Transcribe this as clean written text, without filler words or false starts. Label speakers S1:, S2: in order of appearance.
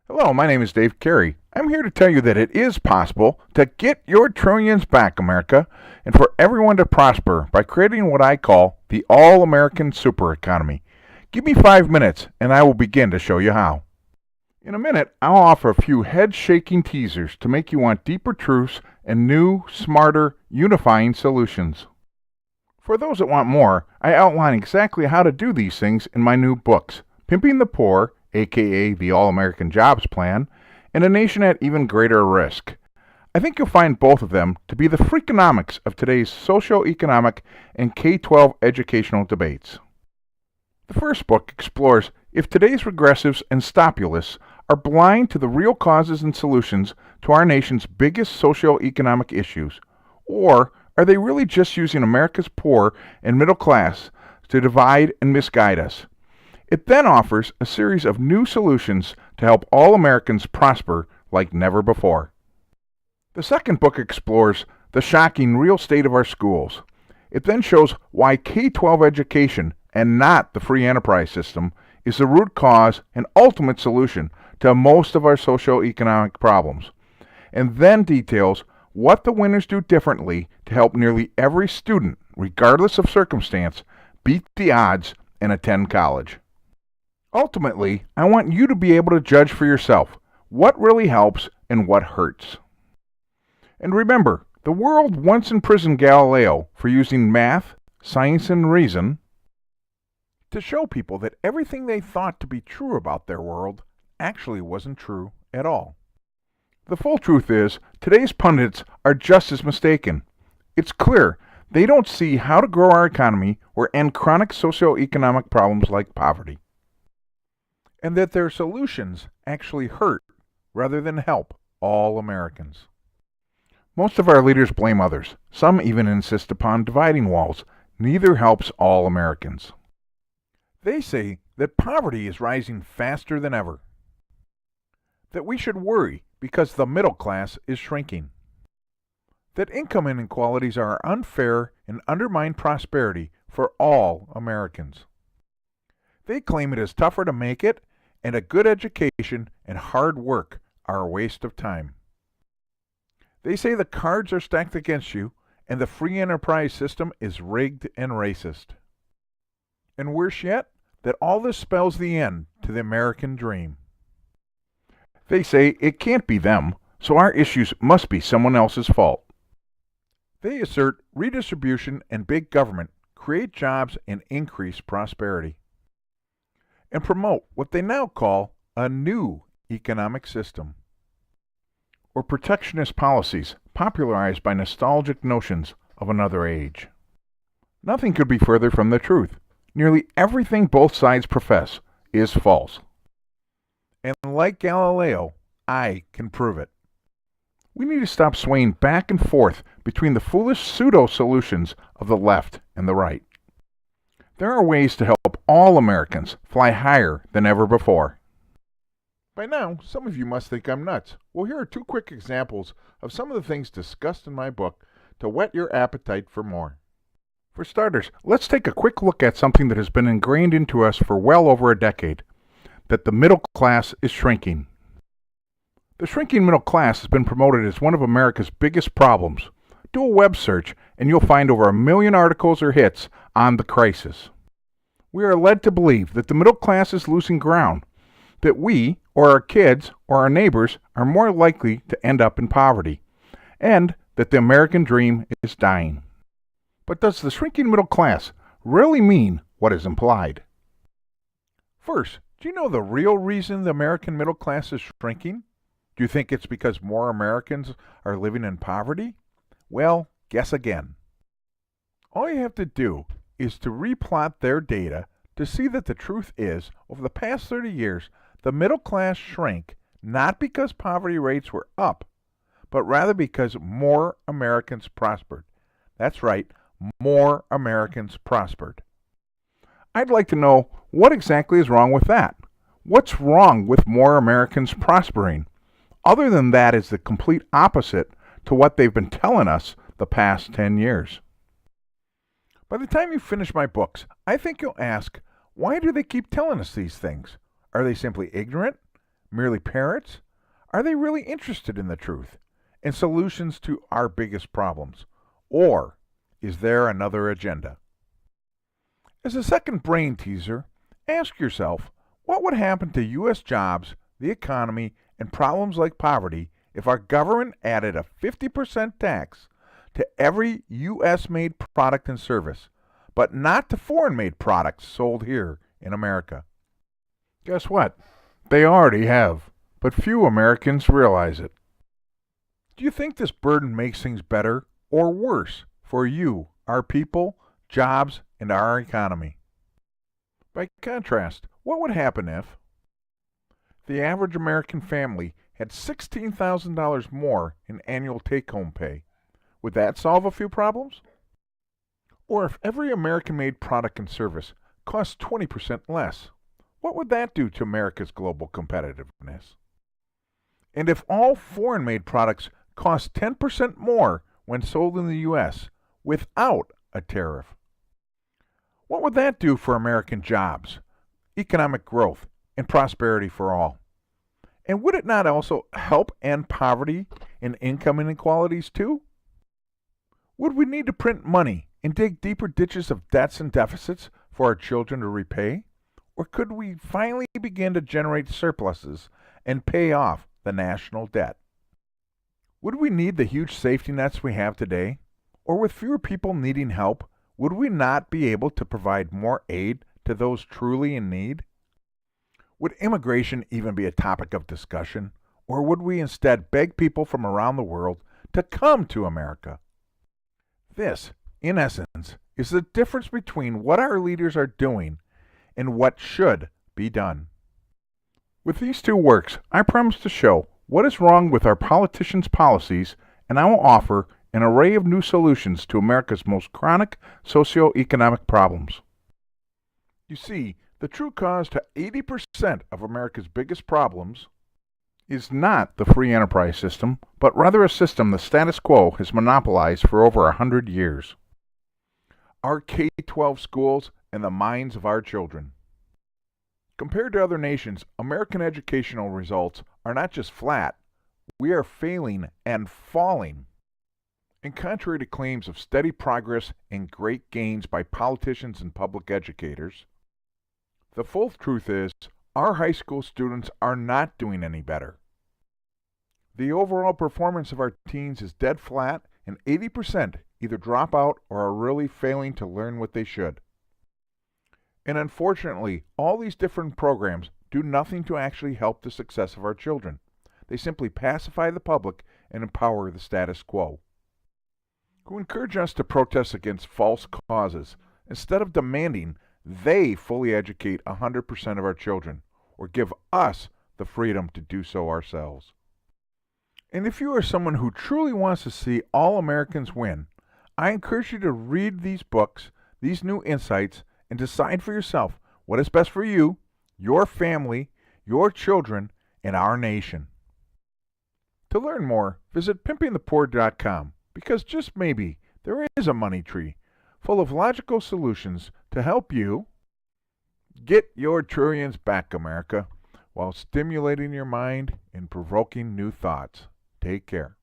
S1: Hello, my name is Dave Carey. I'm here to tell you that it is possible to get your trillions back, America, and for everyone to prosper by creating what I call the all-American super economy. Give me 5 minutes and I will begin to show you how. In a minute, I'll offer a few head-shaking teasers to make you want deeper truths and new, smarter, unifying solutions. For those that want more, I outline exactly how to do these things in my new books, Pimping the Poor, aka the All-American Jobs Plan, and A Nation at Even Greater Risk. I think you'll find both of them to be the freakonomics of today's socio-economic and K-12 educational debates. The first book explores if today's regressives and stopulists are blind to the real causes and solutions to our nation's biggest socio-economic issues, or are they really just using America's poor and middle class to divide and misguide us? It then offers a series of new solutions to help all Americans prosper like never before. The second book explores the shocking real state of our schools. It then shows why K-12 education, and not the free enterprise system, is the root cause and ultimate solution to most of our socio-economic problems, and then details what the winners do differently to help nearly every student, regardless of circumstance, beat the odds and attend college. Ultimately, I want you to be able to judge for yourself what really helps and what hurts. And remember, the world once imprisoned Galileo for using math, science, and reason to show people that everything they thought to be true about their world actually wasn't true at all. The full truth is, today's pundits are just as mistaken. It's clear they don't see how to grow our economy or end chronic socio-economic problems like poverty, and that their solutions actually hurt rather than help all Americans. Most of our leaders blame others. Some even insist upon dividing walls. Neither helps all Americans. They say that poverty is rising faster than ever, that we should worry because the middle class is shrinking, that income inequalities are unfair and undermine prosperity for all Americans. They claim it is tougher to make it, and a good education and hard work are a waste of time. They say the cards are stacked against you, and the free enterprise system is rigged and racist. And worse yet, that all this spells the end to the American dream. They say it can't be them, so our issues must be someone else's fault. They assert redistribution and big government create jobs and increase prosperity, and promote what they now call a new economic system, or protectionist policies popularized by nostalgic notions of another age. Nothing could be further from the truth. Nearly everything both sides profess is false. And like Galileo, I can prove it. We need to stop swaying back and forth between the foolish pseudo-solutions of the left and the right. There are ways to help all Americans fly higher than ever before. By now, some of you must think I'm nuts. Well, here are two quick examples of some of the things discussed in my book to whet your appetite for more. For starters, let's take a quick look at something that has been ingrained into us for well over a decade, that the middle class is shrinking. The shrinking middle class has been promoted as one of America's biggest problems. Do a web search and you'll find over 1 million articles or hits on the crisis. We are led to believe that the middle class is losing ground, that we, or our kids, or our neighbors are more likely to end up in poverty, and that the American dream is dying. But does the shrinking middle class really mean what is implied? First, do you know the real reason the American middle class is shrinking? Do you think it's because more Americans are living in poverty? Well, guess again. All you have to do is to replot their data to see that the truth is, over the past 30 years, the middle class shrank not because poverty rates were up, but rather because more Americans prospered. That's right, more Americans prospered. I'd like to know what exactly is wrong with that. What's wrong with more Americans prospering? Other than that is the complete opposite to what they've been telling us the past 10 years. By the time you finish my books, I think you'll ask, why do they keep telling us these things? Are they simply ignorant? Merely parrots? Are they really interested in the truth and solutions to our biggest problems? Or is there another agenda? As a second brain teaser, ask yourself what would happen to U.S. jobs, the economy, and problems like poverty if our government added a 50% tax to every U.S. made product and service, but not to foreign made products sold here in America? Guess what? They already have, but few Americans realize it. Do you think this burden makes things better or worse for you, our people, jobs, and our economy? By contrast, what would happen if the average American family had $16,000 more in annual take-home pay? Would that solve a few problems? Or if every American-made product and service cost 20% less, what would that do to America's global competitiveness? And if all foreign-made products cost 10% more when sold in the U.S. without a tariff, what would that do for American jobs, economic growth, and prosperity for all? And would it not also help end poverty and income inequalities too? Would we need to print money and dig deeper ditches of debts and deficits for our children to repay? Or could we finally begin to generate surpluses and pay off the national debt? Would we need the huge safety nets we have today? Or with fewer people needing help, would we not be able to provide more aid to those truly in need? Would immigration even be a topic of discussion? Or would we instead beg people from around the world to come to America? This, in essence, is the difference between what our leaders are doing and what should be done. With these two works, I promise to show what is wrong with our politicians' policies, and I will offer an array of new solutions to America's most chronic socio-economic problems. You see, the true cause to 80% of America's biggest problems is not the free enterprise system, but rather a system the status quo has monopolized for over 100 years. Our K-12 schools and the minds of our children. Compared to other nations, American educational results are not just flat, we are failing and falling. And contrary to claims of steady progress and great gains by politicians and public educators, the full truth is our high school students are not doing any better. The overall performance of our teens is dead flat, and 80% either drop out or are really failing to learn what they should. And unfortunately, all these different programs do nothing to actually help the success of our children. They simply pacify the public and empower the status quo, who encourage us to protest against false causes instead of demanding they fully educate 100% of our children, or give us the freedom to do so ourselves. And if you are someone who truly wants to see all Americans win, I encourage you to read these books, these new insights, and decide for yourself what is best for you, your family, your children, and our nation. To learn more, visit pimpingthepoor.com, because just maybe there is a money tree full of logical solutions to help you get your trillions back, America, while stimulating your mind and provoking new thoughts. Take care.